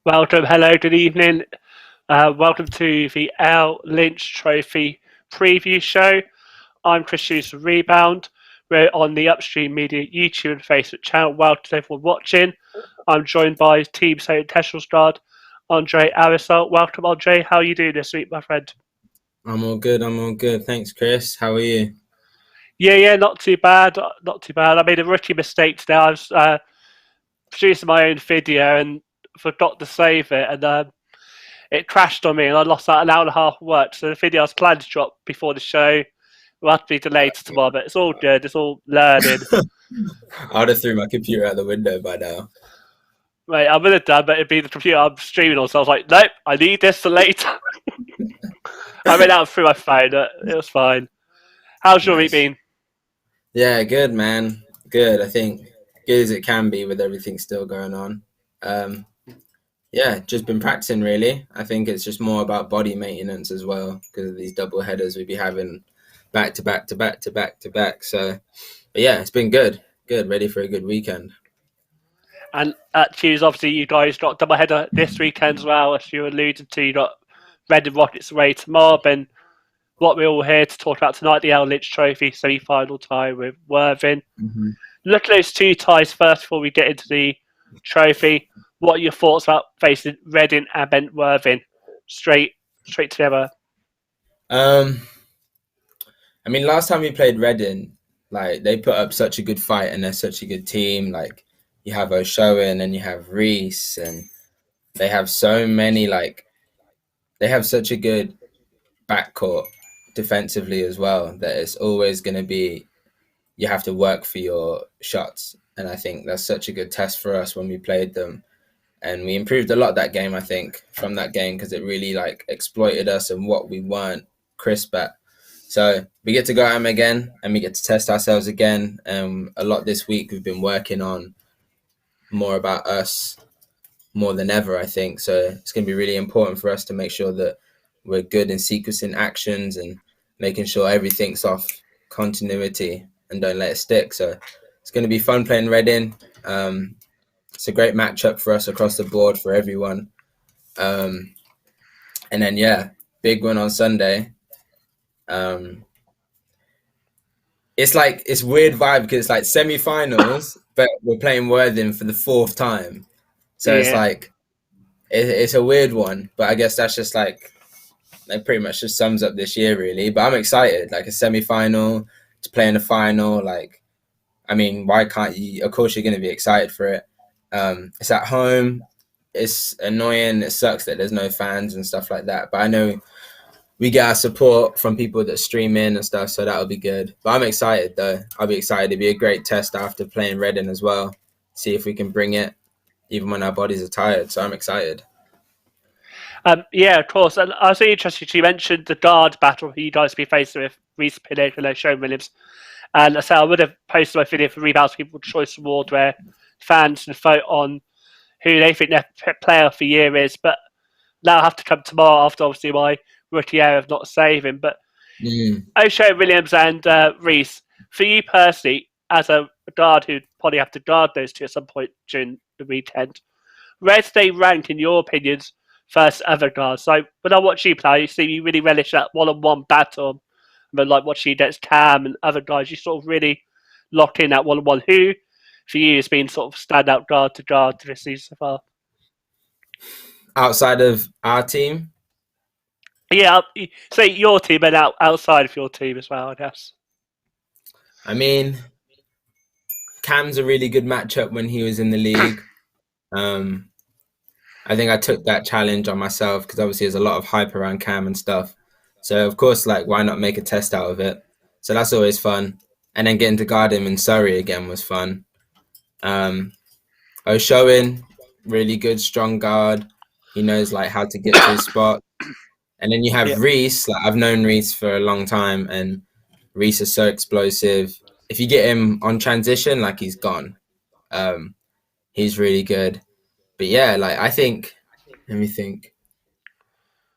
Welcome, hello, good evening. Welcome to the Lynch Trophy preview show. I'm Chris Hughes from Rebound. We're on the UpStreamedia YouTube and Facebook channel. Welcome to everyone watching. I'm joined by Team St. Tesselstad, Andre Arisol. Welcome, Andre. How are you doing this week, my friend? I'm all good. Thanks, Chris. How are you? Yeah, not too bad. I made a rookie mistake today. I was producing my own video and forgot to save it, and it crashed on me, and I lost like an hour and a half of work. So the video I was planning to drop before the show will have to be delayed to tomorrow, but it's all good. It's all learning. I would have threw my computer out the window by now. Right, I would have done, but it'd be the computer I'm streaming on. So I was like, nope, I need this for later. I went out through my phone. It was fine. How's your week been? Yeah, good, man. Good. I think good as it can be with everything still going on. Yeah, just been practicing really. I think it's just more about body maintenance as well because of these double headers we be having back to back to back to back to back. So, but yeah, it's been good. Good, ready for a good weekend. And at Hughes, obviously, you guys got double header this weekend as well, as you alluded to. You got Red and Rockets away tomorrow, and what we're all here to talk about tonight, the Lynch Trophy semi-final tie with Worthing. Mm-hmm. Look at those two ties first before we get into the trophy. What are your thoughts about facing Reading and then Worthing straight together? I mean, last time we played Reading, like they put up such a good fight and they're such a good team. Like you have O'Showen and you have Reese and they have so many they have such a good backcourt defensively as well that it's always going to be you have to work for your shots. And I think that's such a good test for us when we played them. And we improved a lot that game, I think, from that game because it really exploited us and what we weren't crisp at. So we get to go at them again and we get to test ourselves again. A lot this week we've been working on more about us more than ever, I think. So it's going to be really important for us to make sure that we're good in sequencing actions and making sure everything's off continuity and don't let it stick. So it's going to be fun playing Reading. It's a great matchup for us across the board for everyone. And then, yeah, big one on Sunday. It's weird vibe because it's like semi-finals, but we're playing Worthing for the fourth time. So It's like, it's a weird one, but I guess that's just it pretty much just sums up this year really. But I'm excited, like a semi-final to play in the final. I mean, why can't you? Of course you're going to be excited for it. It's at home. It's annoying. It sucks that there's no fans and stuff like that. But I know we get our support from people that stream in and stuff, so that'll be good. But I'm excited, though. I'll be excited. It'll be a great test after playing Reading as well. See if we can bring it, even when our bodies are tired. So I'm excited. Yeah, of course. And I was really interested. You mentioned the guard battle you guys be facing with Reece Pinnock and O'Showen Williams. And I said I would have posted my video for Rebounds People's Choice Award where fans can vote on who they think their player of the year is. But that'll have to come tomorrow after obviously my rookie error of not saving. But O'Showen Williams and Reece, for you personally, as a guard who'd probably have to guard those two at some point during the weekend, where do they rank in your opinions versus other guards? So when I watch you play, you see you really relish that one-on-one battle. But like watching you against Cam and other guys, you sort of really lock in that one-on-one. Who, for you, has been sort of standout guard to guard this season so far? Outside of our team? Yeah, say your team and outside of your team as well, I guess. I mean, Cam's a really good matchup when he was in the league. I think I took that challenge on myself because obviously there's a lot of hype around Cam and stuff. So, of course, why not make a test out of it? So that's always fun. And then getting to guard him in Surrey again was fun. O'Showen, really good, strong guard. He knows, how to get to his spot. And then you have Reece. I've known Reece for a long time, and Reece is so explosive. If you get him on transition, he's gone. He's really good. But yeah, I think, let me think.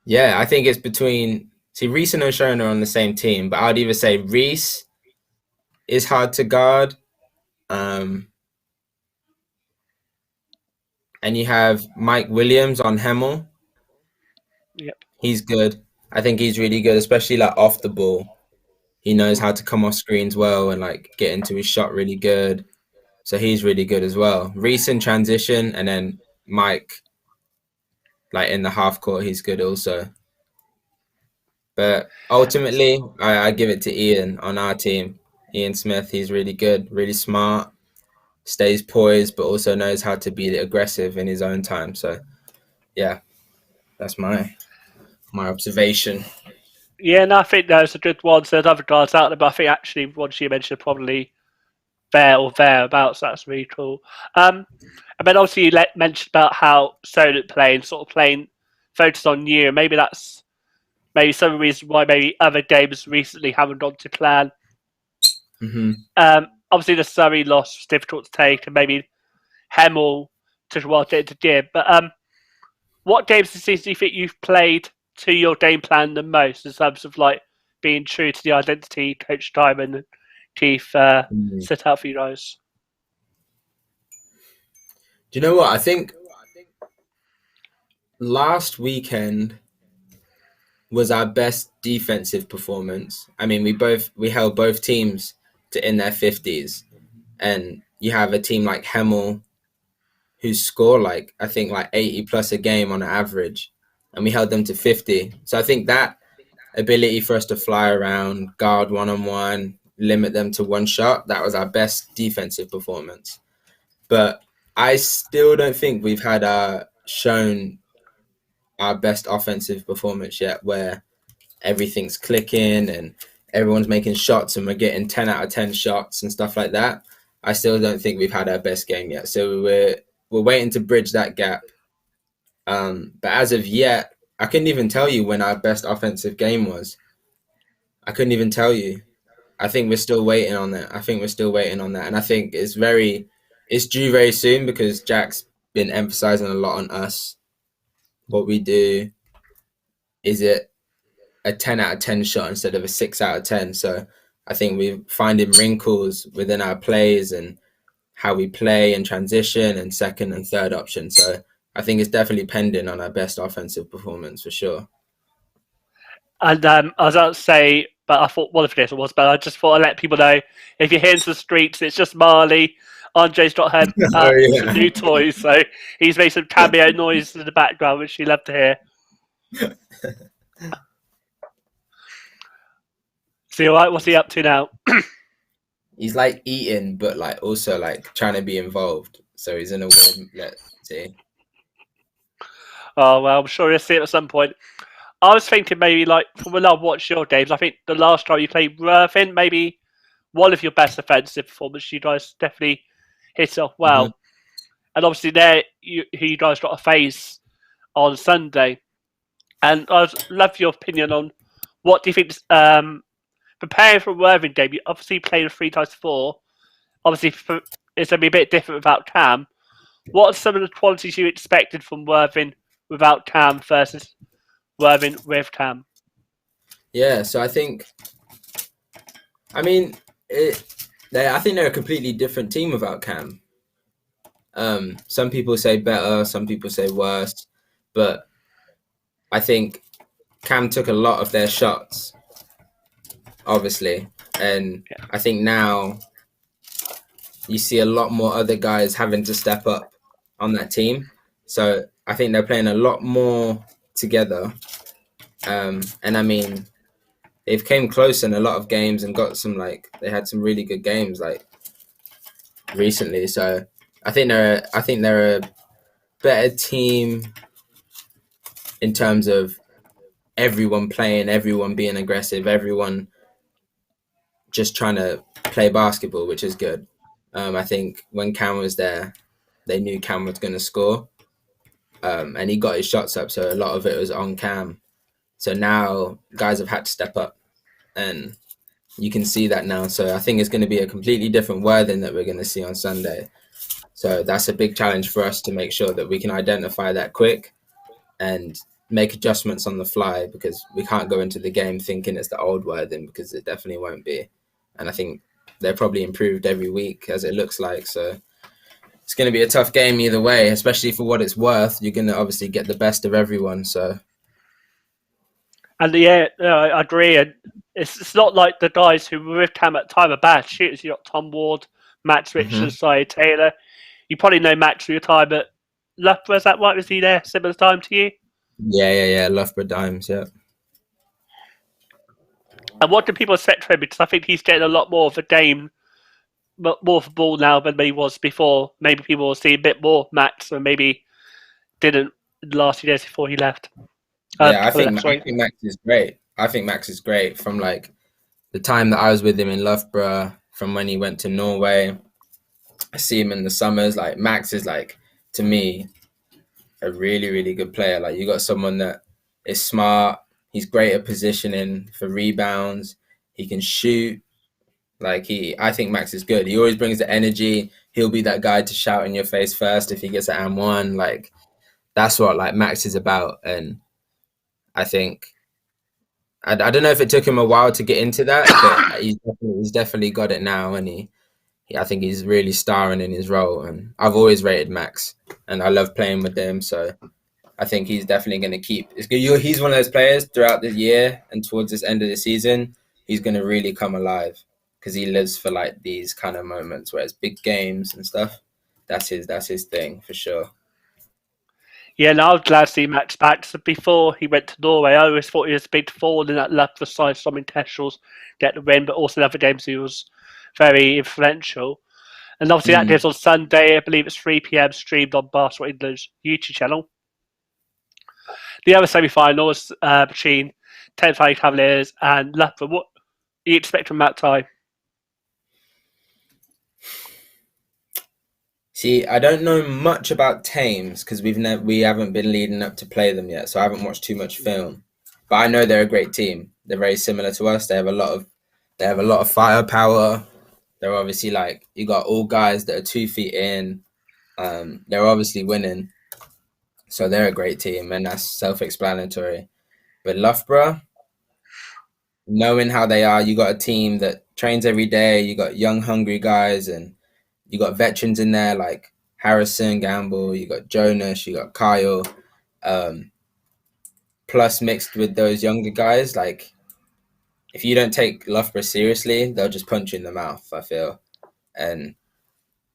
Yeah, I think it's between, Reece and O'Showen are on the same team, but I would either say Reece is hard to guard. And you have Mike Williams on Hemel. Yep. He's good. I think he's really good, especially like off the ball. He knows how to come off screens well and like get into his shot really good. So he's really good as well. Reese in transition, and then Mike like in the half court, he's good also. But ultimately, I give it to Ian on our team. Ian Smith, he's really good, really smart, stays poised, but also knows how to be aggressive in his own time. So yeah, that's my observation. Yeah, and I think those are good ones. There's other guys out there, but I think actually ones you mentioned are probably there or thereabouts. That's really cool. And then obviously you mentioned about how solo playing, sort of playing, focus on you. Maybe that's maybe some reason why maybe other games recently haven't gone to plan. Mm-hmm. Obviously the Surrey loss was difficult to take, and maybe Hemel took a while to get into gear. But what games this season do you think you've played to your game plan the most in terms of like being true to the identity Coach Diamond and Keith set out for you guys? Do you know what? I think last weekend was our best defensive performance. I mean, we held both teams to in their 50s, and you have a team like Hemel who score like I think like 80 plus a game on average, and we held them to 50. So I think that ability for us to fly around, guard one-on-one, limit them to one shot, that was our best defensive performance. But I still don't think we've had shown our best offensive performance yet, where everything's clicking and everyone's making shots and we're getting 10 out of 10 shots and stuff like that. I still don't think we've had our best game yet. So we're waiting to bridge that gap. But as of yet, I couldn't even tell you when our best offensive game was. I couldn't even tell you. I think we're still waiting on that. And I think it's due very soon because Jack's been emphasizing a lot on us. What we do, is it a 10 out of 10 shot instead of a 6 out of 10? So I think we're finding wrinkles within our plays and how we play and transition and second and third option. So I think it's definitely pending on our best offensive performance for sure. And I was about to say, but I thought one of it was, but I just thought I'd let people know if you're hearing to the streets, it's just Marley. Andre's got her some new toys, so he's made some cameo noise in the background, which you love to hear. So, all right, what's he up to now? He's like eating, but like also like trying to be involved. So he's in a weird. Let's see. Oh well, I'm sure you'll see it at some point. I was thinking maybe like from when I watched your games, I think the last time you played Worthing, maybe one of your best offensive performances. You guys definitely hit off well, and obviously there you guys got a face on Sunday, and I'd love your opinion on what do you think. Preparing for a Worthing game, you obviously played a 3x4. Obviously, it's going to be a bit different without Cam. What are some of the qualities you expected from Worthing without Cam versus Worthing with Cam? Yeah, so I think they're a completely different team without Cam. Some people say better, some people say worse, but I think Cam took a lot of their shots, obviously, and I think now you see a lot more other guys having to step up on that team. So I think they're playing a lot more together. And I mean, they've came close in a lot of games and got some they had some really good games recently. So I think they're a better team in terms of everyone playing, everyone being aggressive, everyone just trying to play basketball, which is good. I think when Cam was there, they knew Cam was going to score, and he got his shots up. So a lot of it was on Cam. So now guys have had to step up, and you can see that now. So I think it's going to be a completely different Worthing that we're going to see on Sunday. So that's a big challenge for us to make sure that we can identify that quick and make adjustments on the fly, because we can't go into the game thinking it's the old Worthing, because it definitely won't be. And I think they're probably improved every week as it looks like. So it's going to be a tough game either way, especially for what it's worth. You're going to obviously get the best of everyone. So, And yeah, I agree. And it's not like the guys who were with Cam at the time are bad shooters. You got Tom Ward, Max Richards, Cy Taylor. You probably know Max from your time at Loughborough. Is that right? Was he there similar time to you? yeah. Loughborough Dimes, yeah. And what do people expect from him? Because I think he's getting a lot more of a game, more of a ball now than he was before. Maybe people will see a bit more Max and maybe didn't the last few days before he left. Yeah, I think Sorry. Max is great. I think Max is great from like the time that I was with him in Loughborough, from when he went to Norway. I see him in the summers. Like Max is like, to me, a really, really good player. Like you got someone that is smart. He's great at positioning for rebounds. He can shoot. I think Max is good. He always brings the energy. He'll be that guy to shout in your face first if he gets an M1. Like that's what like Max is about. And I think I don't know if it took him a while to get into that, but he's definitely got it now, and I think he's really starring in his role. And I've always rated Max, and I love playing with him. So I think he's definitely going to keep. He's one of those players throughout the year and towards this end of the season. He's going to really come alive because he lives for like these kind of moments where it's big games and stuff. That's his thing for sure. Yeah, and I was glad to see Max back. So before he went to Norway, I always thought he was a big fall in that Loughborough side, some intentionals, get the win, but also in other games he was very influential. And obviously that game's on Sunday. I believe it's 3 p.m. streamed on Basketball England's YouTube channel. The other semi-final was between Thames Valley Cavaliers and Loughborough. What do you expect from that time? See, I don't know much about Thames because we haven't been leading up to play them yet, so I haven't watched too much film. But I know they're a great team. They're very similar to us. They have a lot of firepower. They're obviously like you got all guys that are 2 feet in. They're obviously winning, so they're a great team, and that's self-explanatory. But Loughborough, knowing how they are, you got a team that trains every day. You got young, hungry guys, and you got veterans in there like Harrison, Gamble. You got Jonas. You got Kyle. Plus, mixed with those younger guys, like if you don't take Loughborough seriously, they'll just punch you in the mouth. I feel, and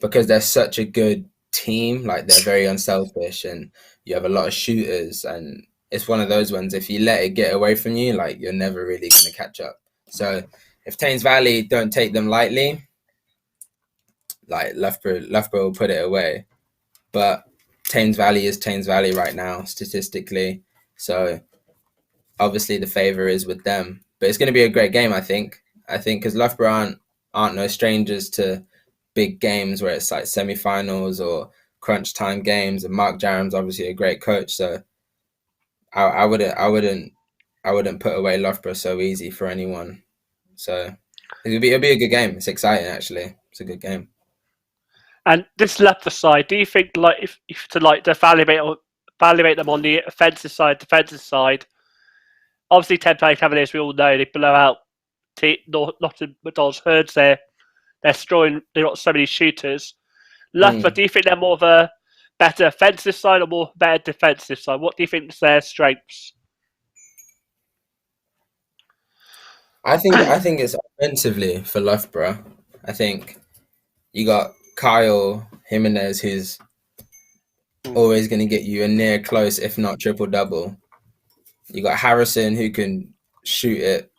because they're such a good team, like they're very unselfish, and you have a lot of shooters, and it's one of those ones. If you let it get away from you, like you're never really going to catch up. So if Thames Valley don't take them lightly, like Loughborough will put it away. But Thames Valley is Thames Valley right now, statistically. So obviously the favor is with them. But it's going to be a great game, I think. Because Loughborough aren't no strangers to big games where it's like semi-finals or crunch time games. And Mark Jarram's obviously a great coach, so I wouldn't put away Loughborough so easy for anyone. So it'll be a good game. It's exciting actually. It's a good game. And this Loughborough side, do you think like if to like to evaluate them on the offensive side, defensive side? Obviously, Thames Valley Cavaliers, we all know they blow out Nottingham McDonald's Herds. They're destroying. They've got so many shooters. Loughborough, do you think they're more of a better offensive side or more better defensive side? What do you think is their strengths? I think it's offensively for Loughborough. I think you got Kyle Jimenez, who's always going to get you a near close, if not triple double. You got Harrison, who can shoot it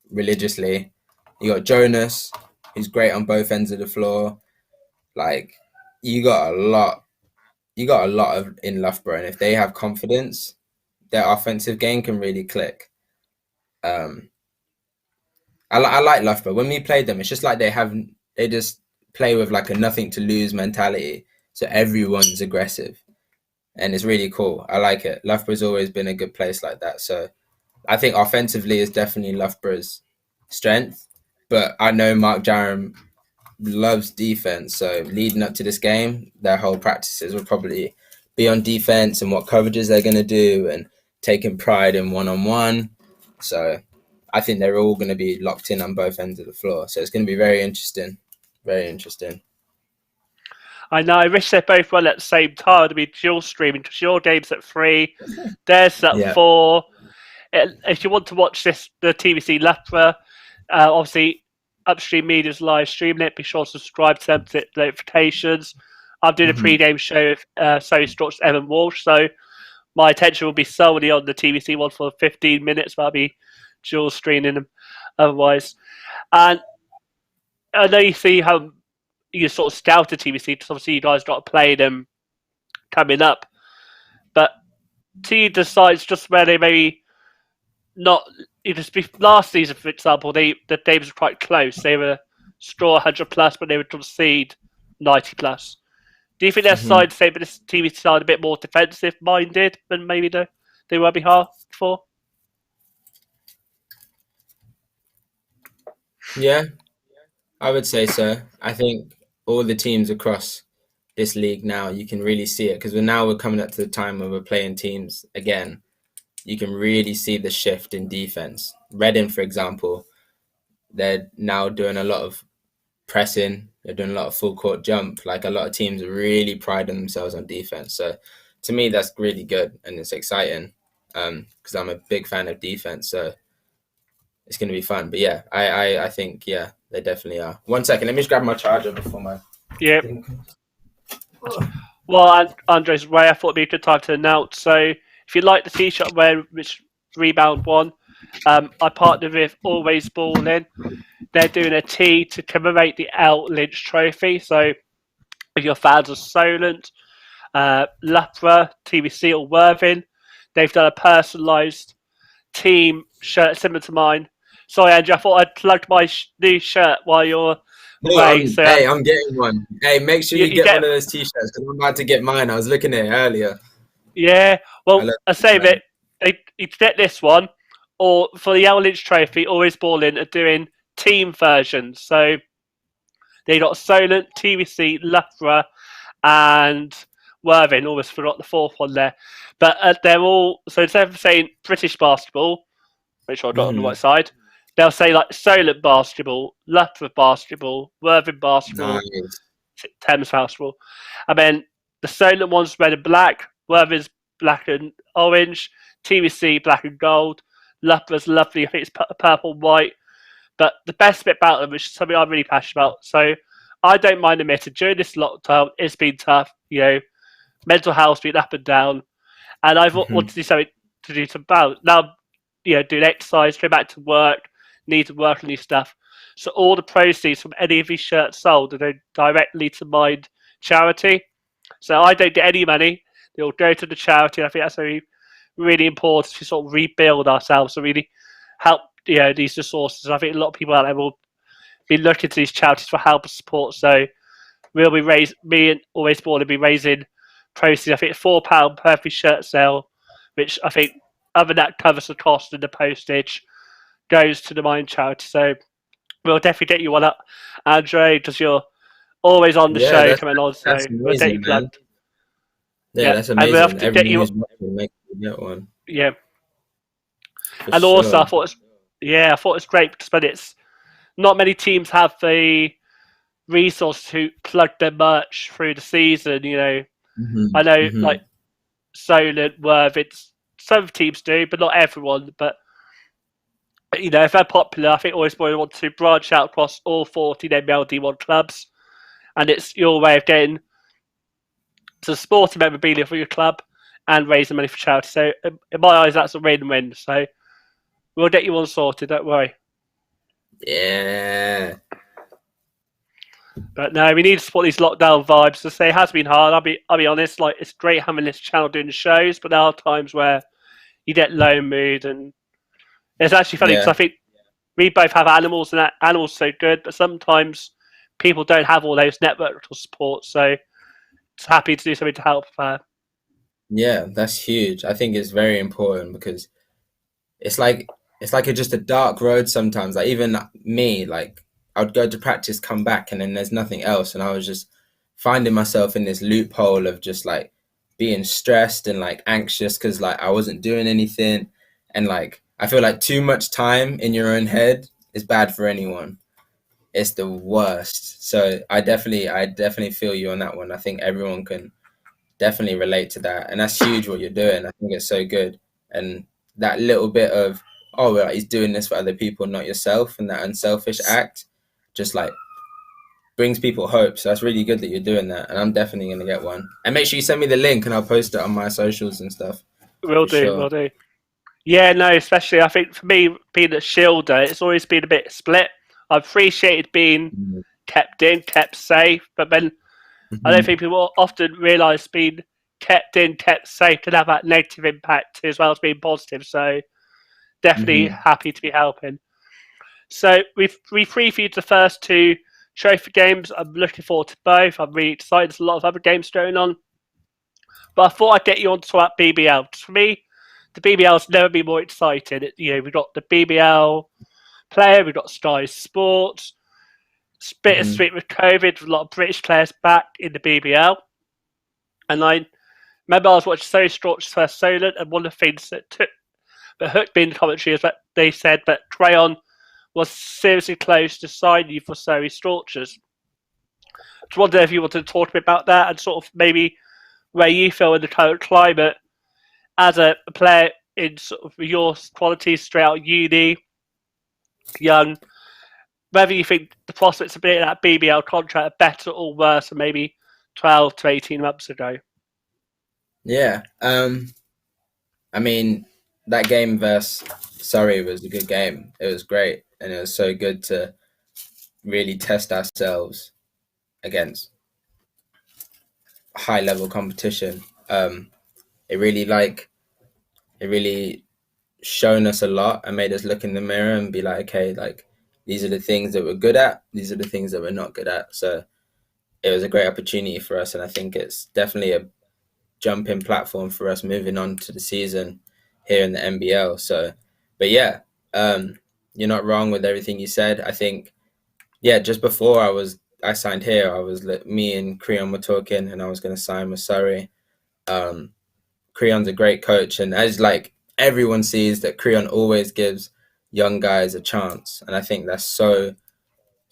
religiously. You got Jonas, who's great on both ends of the floor. Like you got a lot of in Loughborough, and if they have confidence, their offensive game can really click. I like Loughborough. When we played them, it's just like they just play with like a nothing to lose mentality. So everyone's aggressive, and it's really cool. I like it. Loughborough's always been a good place like that. So I think offensively is definitely Loughborough's strength. But I know Mark Jarram loves defense. So leading up to this game, their whole practices will probably be on defense and what coverages they're going to do and taking pride in one-on-one. So I think they're all going to be locked in on both ends of the floor. So it's going to be very interesting. Very interesting. I know. I wish they both run at the same time. I mean, dual streaming because your game's at 3, theirs at Yeah. 4. If you want to watch the TVC Lepra, obviously UpStreameMedia's live streaming it. Be sure to subscribe to them to get notifications. I'm doing a pre-game show with Zoe Strauch and Evan Walsh, so my attention will be solely on the TVC one for 15 minutes, but I'll be dual streaming them otherwise. And I know you see how you sort of scouted TVC because obviously you guys got to play them coming up, but T decides just where they maybe not. Last season, for example, the games were quite close. They were score 100 plus, but they would concede 90 plus. Do you think their side, say, but this team side a bit more defensive minded than maybe they were before? Yeah, I would say so. I think all the teams across this league now, you can really see it because we're coming up to the time where we're playing teams again. You can really see the shift in defense. Reading, for example, they're now doing a lot of pressing. They're doing a lot of full court jump. Like a lot of teams really priding themselves on defense. So to me, that's really good and it's exciting because I'm a big fan of defense. So it's going to be fun. But yeah, I think, yeah, they definitely are. 1 second. Let me just grab my charger before my... Yeah. Well, Andres, Ray, I thought it'd be a good time to announce. So if you like the t-shirt I'm wearing, which Rebound won, I partnered with Always Balling. They're doing a tee to commemorate the Lynch trophy. So if your fans are Solent, Lepra, TBC or Worthing, they've done a personalised team shirt similar to mine. Sorry, Andrew, I thought I'd plugged my new shirt while you're away. I'm getting one. Hey, make sure you get one of those t-shirts because I'm about to get mine. I was looking at it earlier. Yeah, well, I say that you get this one, or for the Lynch trophy, Always Balling are doing team versions. So they got Solent, TBC, Lepra, and Worthing. Almost forgot the fourth one there. But they're all, so instead of saying British basketball, make sure I got on the right side, they'll say like Solent basketball, Lepra basketball, Worthing basketball, Thames basketball. And then the Solent one's red and black, Worthing's black and orange, TBC black and gold, Lepra's lovely, I think it's purple and white. But the best bit about them, which is something I'm really passionate about, so I don't mind admitting, during this lockdown, it's been tough, mental health's been up and down, and I've wanted to do something to do some balance. Now, doing exercise, go back to work, need to work on these stuff. So all the proceeds from any of these shirts sold are going directly to my charity. So I don't get any money. They'll go to the charity. I think that's really, really important to sort of rebuild ourselves and really help these resources. I think a lot of people out there will be looking to these charities for help and support. So we'll be me and Always Born will be raising proceeds. I think £4 per every shirt sale, which I think other than that covers the cost and the postage, goes to the mine charity. So we'll definitely get you one up, Andre, because you're always on the show coming on. So we'll get you plugged. Yeah, that's amazing. And we'll everyone who's watching, make sure you get one. Yeah. And also, I thought it's great because it's not many teams have the resource to plug their merch through the season. I know like Solent, Worthing, some teams do, but not everyone. But if they're popular, I think Always Boy want to branch out across all 14 NBL D1 clubs, and it's your way of getting to sporting memorabilia for your club and raising money for charity. So in my eyes, that's a win-win. So we'll get you one sorted. Don't worry. Yeah. But no, we need to support these lockdown vibes. To say it has been hard. I'll be honest. Like it's great having this channel doing the shows, but there are times where you get low mood, and it's actually funny because I think we both have animals, and that animals are so good. But sometimes people don't have all those network support, so it's happy to do something to help. Yeah, that's huge. I think it's very important because it's like just a dark road sometimes. Like even me, like I would go to practice, come back, and then there's nothing else, and I was just finding myself in this loophole of just like being stressed and like anxious because like I wasn't doing anything, and like I feel like too much time in your own head is bad for anyone. it's the worst. So I definitely feel you on that one. I think everyone can definitely relate to that, and that's huge what you're doing. I think it's so good, and that little bit of, oh, well, he's doing this for other people, not yourself, and that unselfish act just like brings people hope. So that's really good that you're doing that, and I'm definitely gonna get one. And make sure you send me the link, and I'll post it on my socials and stuff Will for do, sure. will do. Yeah, no, especially I think for me being a shielder, it's always been a bit split. I've appreciated being kept in, kept safe, but then I don't Mm-hmm. think people often realise being kept in, kept safe can have that negative impact as well as being positive. So definitely Mm-hmm. happy to be helping. So we previewed the first two trophy games. I'm looking forward to both. I'm really excited. There's a lot of other games going on. But I thought I'd get you on to talk about BBL. For me, the BBL's never been more exciting. We've got the BBL player, we've got Sky Sports, Mm-hmm. bittersweet with COVID, with a lot of British players back in the BBL. And I remember I was watching Sorry Strauch's first Solent, and one of the things that hooked me in the commentary is that they said that Crayon was seriously close to signing for Surrey Storchers. I just wonder if you wanted to talk a bit about that and sort of maybe where you feel in the current climate as a player in sort of your qualities straight out of uni, young, whether you think the prospects of being that BBL contract are better or worse than maybe 12 to 18 months ago. Yeah. I mean, that game versus Surrey was a good game. It was great, and it was so good to really test ourselves against high level competition. It really it really shown us a lot and made us look in the mirror and be like, okay, like these are the things that we're good at. These are the things that we're not good at. So it was a great opportunity for us, and I think it's definitely a jumping platform for us moving on to the season here in the NBL. So, but yeah, um, you're not wrong with everything you said. I think, yeah, just before I signed here, me and Creon were talking, and I was going to sign with Surrey. Creon's a great coach, and as like everyone sees that Creon always gives young guys a chance, and I think that's so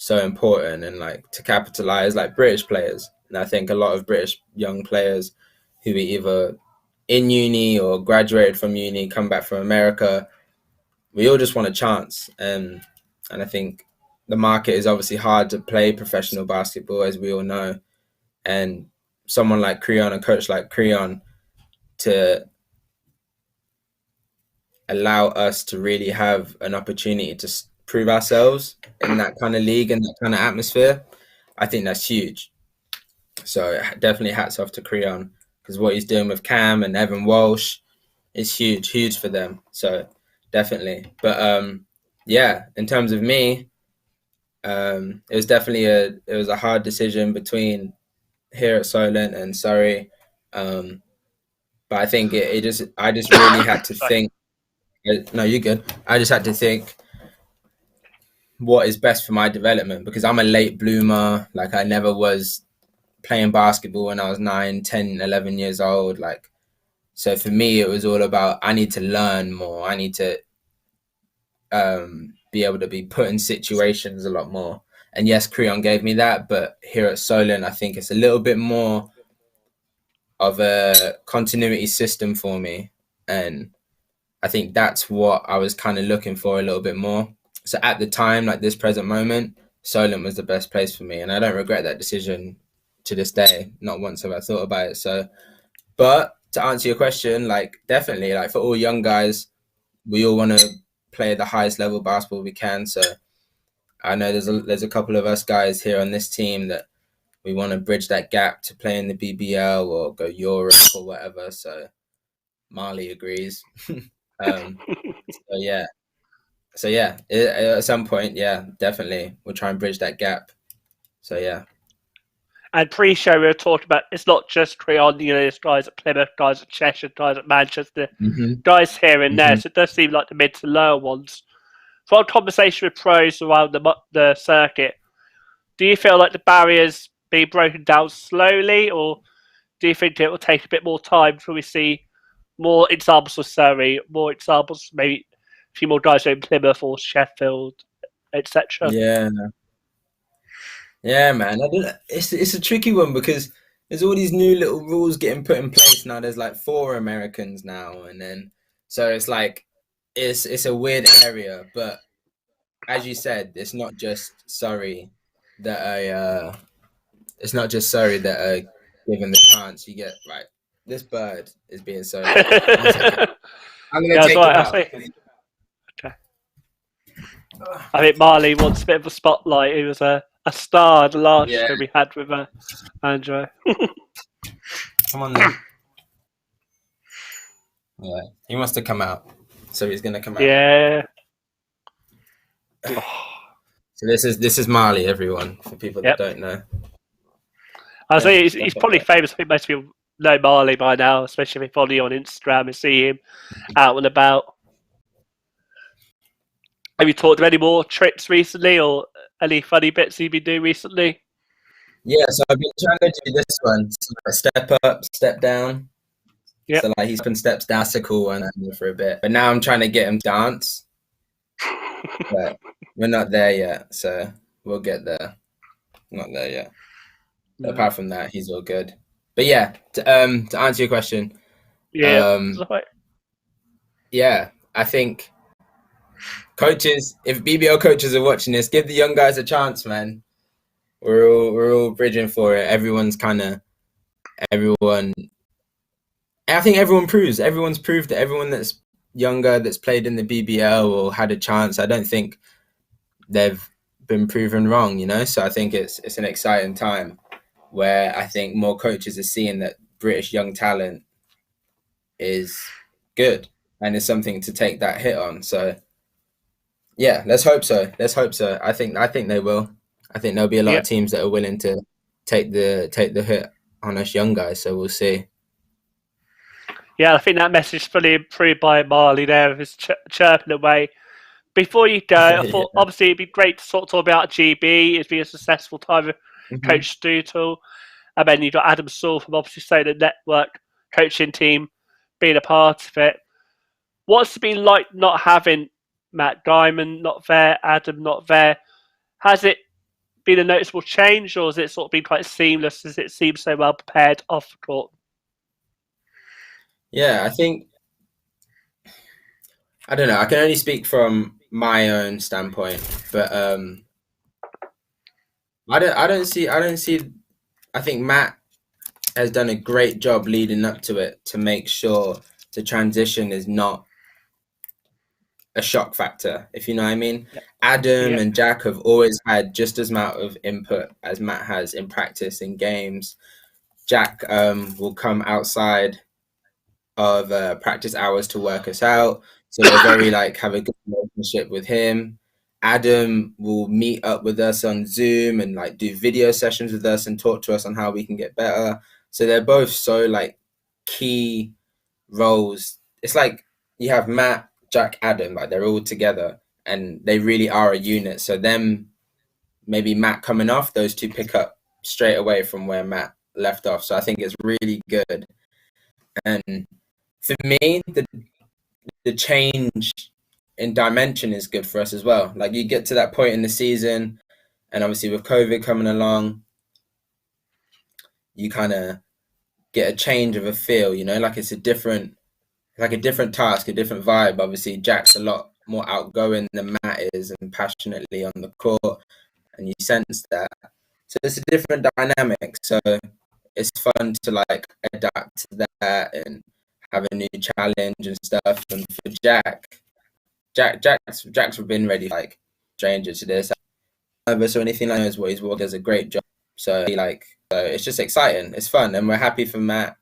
important, and like to capitalize like British players. And I think a lot of British young players who are either in uni or graduated from uni, come back from America, we all just want a chance. And I think the market is obviously hard to play professional basketball, as we all know. And someone like Creon, a coach like Creon, to allow us to really have an opportunity to prove ourselves in that kind of league and that kind of atmosphere, I think that's huge. So definitely hats off to Creon, because what he's doing with Cam and Evan Walsh is huge for them. So definitely. But yeah, in terms of me, it was definitely a hard decision between here at Solent and Surrey. But I think I just really had to think. No, you're good. I just had to think what is best for my development, because I'm a late bloomer. Like, I never was playing basketball when I was 9, 10, 11 years old. Like, so for me, it was all about, I need to learn more. I need to be able to be put in situations a lot more. And yes, Creon gave me that, but here at Solent, I think it's a little bit more of a continuity system for me. And I think that's what I was kind of looking for a little bit more. So at the time, like this present moment, Solent was the best place for me. And I don't regret that decision to this day. Not once have I thought about it. So, but to answer your question, like definitely, like for all young guys, we all want to play at the highest level basketball we can. So I know there's a couple of us guys here on this team that we want to bridge that gap to play in the BBL or go Europe or whatever. So Marley agrees. So yeah, at some point, yeah, definitely we'll try and bridge that gap. So yeah. And pre-show we were talking about it's not just Creon, there's guys at Plymouth, guys at Cheshire, guys at Manchester, Hmm. guys here and there. Hmm. So it does seem like the mid to lower ones. From conversation with pros around the circuit, do you feel like the barriers being broken down slowly, or do you think it will take a bit more time before we see more examples of Surrey, more examples, maybe a few more guys in Plymouth or Sheffield, etc.? Yeah. Yeah, man. It's a tricky one because there's all these new little rules getting put in place now. There's like 4 Americans now, and then so it's like it's a weird area. But as you said, it's not just Surrey that are given the chance. You get right. This bird is being so loud. One second. Yeah, I'm gonna that's take him right. I out. see. Okay. I think Marley wants a bit of a spotlight. He was a star the last Yeah, show we had with Andrew. come on then. Yeah, he wants to come out, so he's gonna come out. Yeah. Oh, So this is Marley, everyone, for people that yep. don't know. I Yeah, say step he's up probably there. famous. I think most people know Marley by now, especially if they follow you on Instagram and see him out and about. Have you talked of any more trips recently, or any funny bits you've been doing recently? Yeah, so I've been trying to do this one, so like step up, step down. Yep. So like he's been steps down, that's a cool one for a bit. But now I'm trying to get him to dance, but we're not there yet. So we'll get there. Not there yet. No. Apart from that, he's all good. But yeah, to answer your question, Yeah. um, yeah, I think coaches, if BBL coaches are watching this, give the young guys a chance, man. We're all bridging for it. Everyone. I think everyone proves. Everyone's proved that everyone that's younger that's played in the BBL or had a chance. I don't think they've been proven wrong. So I think it's an exciting time where I think more coaches are seeing that British young talent is good and is something to take that hit on. So yeah, let's hope so. Let's hope so. I think they will. I think there'll be a lot of Yep. teams that are willing to take the hit on us young guys. So we'll see. Yeah, I think that message is fully improved by Marley there with his chirping away. Before you go, I thought Yeah. obviously it'd be great to sort of talk about GB. It's been a successful time with Mhm. Coach Stootle. And then you've got Adam Saul from obviously say the network coaching team being a part of it. What's it been like not having Matt Diamond not there, Adam not there? Has it been a noticeable change, or has it sort of been quite seamless as it seems so well prepared off the court? Yeah, I don't know. I can only speak from my own standpoint, but I don't see. I think Matt has done a great job leading up to it to make sure the transition is not a shock factor, if you know what I mean. Yep. Adam Yep. and Jack have always had just as amount of input as Matt has in practice in games. Jack will come outside of practice hours to work us out, so we're very like have a good relationship with him. Adam will meet up with us on Zoom and like do video sessions with us and talk to us on how we can get better. So they're both so like key roles. It's like you have Matt, Jack, Adam, like they're all together and they really are a unit. So them, maybe Matt coming off, those two pick up straight away from where Matt left off. So I think it's really good. And for me, the change in dimension is good for us as well. Like you get to that point in the season, and obviously with COVID coming along, you kind of get a change of a feel. Like it's a different task, a different vibe. Obviously, Jack's a lot more outgoing than Matt is, and passionately on the court, and you sense that. So it's a different dynamic. So it's fun to like adapt to that and have a new challenge and stuff. And for Jack's been ready like stranger to this. Nervous or anything like that. What he's does a great job. So it's just exciting. It's fun, and we're happy for Matt.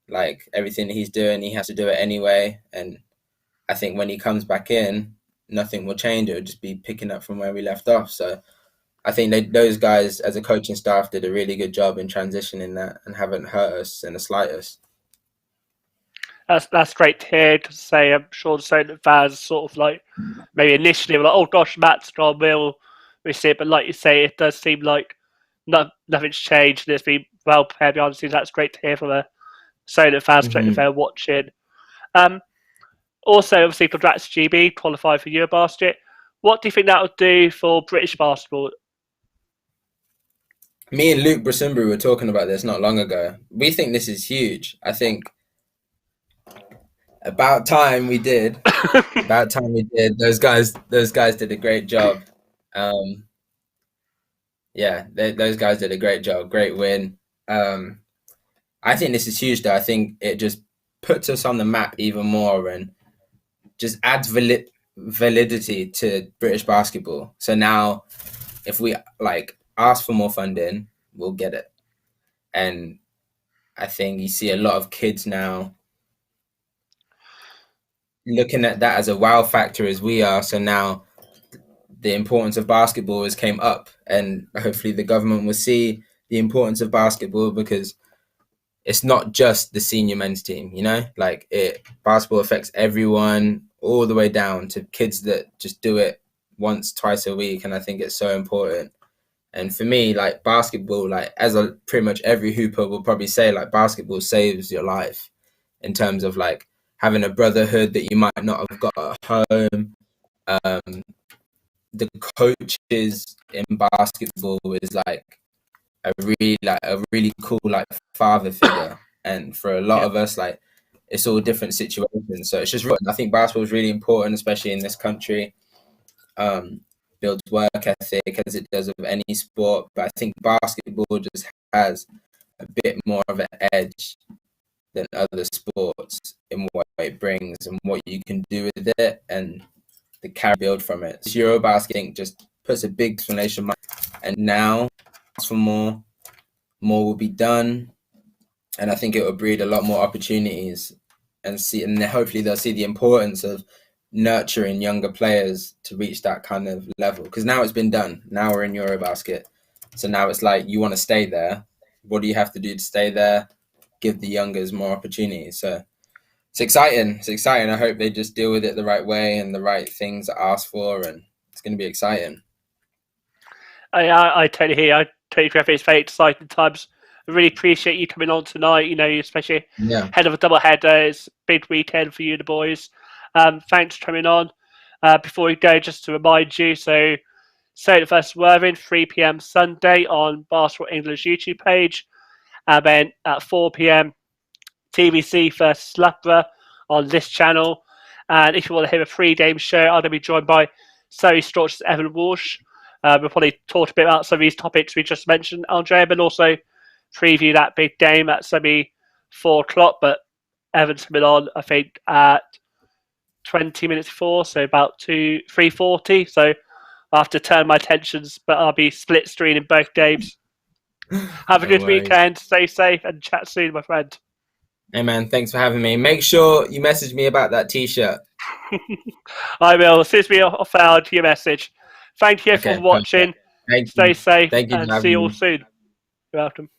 Like everything he's doing, he has to do it anyway. And I think when he comes back in, nothing will change. It will just be picking up from where we left off. So I think those guys, as a coaching staff, did a really good job in transitioning that and haven't hurt us in the slightest. That's great to hear. To say, I'm sure the Solent fans sort of like maybe initially were like, "Oh gosh, Matt's gone, we'll miss it." But like you say, it does seem like nothing's changed. And it's been well prepared behind the scenes. That's great to hear from a Solent fans perspective. Mm-hmm. They're watching. Um, Also, obviously, congrats to GB qualified for Eurobasket. What do you think that would do for British basketball? Me and Luke Brasumbu were talking about this not long ago. We think this is huge. I think about time we did. About time we did. Those guys did a great job. Um, yeah, those guys did a great job. Great win. I think this is huge, though. I think it just puts us on the map even more and just adds validity to British basketball. So now, if we like ask for more funding, we'll get it. And I think you see a lot of kids now looking at that as a wow factor as we are. So now the importance of basketball has came up, and hopefully the government will see the importance of basketball because it's not just the senior men's team, you know, like basketball affects everyone all the way down to kids that just do it once, twice a week. And I think it's so important. And for me, like basketball, like pretty much every hooper will probably say, like basketball saves your life in terms of like having a brotherhood that you might not have got at home. The coaches in basketball is like a really cool like father figure, and for a lot of us, like it's all different situations. So it's just real. I think basketball is really important, especially in this country. Builds work ethic as it does of any sport, but I think basketball just has a bit more of an edge than other sports in what it brings and what you can do with it and the carry build from it. This Eurobasket just puts a big explanation mark, and now for more will be done, and I think it will breed a lot more opportunities and hopefully they'll see the importance of nurturing younger players to reach that kind of level, because now it's been done. Now we're in Eurobasket, so now it's like you want to stay there. What do you have to do to stay there? Give the youngers more opportunities. So it's exciting. I hope they just deal with it the right way and the right things are asked for, and it's going to be exciting. I totally hear. I totally agree. It's very exciting times. I really appreciate you coming on tonight. You know, especially head of a double header. It's a big weekend for you, the boys. Thanks for coming on. Before we go, just to remind you, so Stoke vs Worthing, 3 p.m. Sunday on Basketball England's YouTube page. And then at 4 p.m. TBC versus Loughborough on this channel. And if you want to hear a pre-game show, I'm going to be joined by Surrey Strauch's Evan Walsh. We'll probably talk a bit about some of these topics we just mentioned, Andre, but also preview that big game at maybe 4 o'clock. But Evan's coming on, I think, at 20 minutes before, so about 3:40. So I have to turn my attentions, but I'll be split screening both games. Have a good weekend, stay safe, and chat soon, my friend. Hey man, thanks for having me. Make sure you message me about that t-shirt. I will. As soon as we found your message. Thank you for watching. Stay safe, and see you all soon. You're welcome.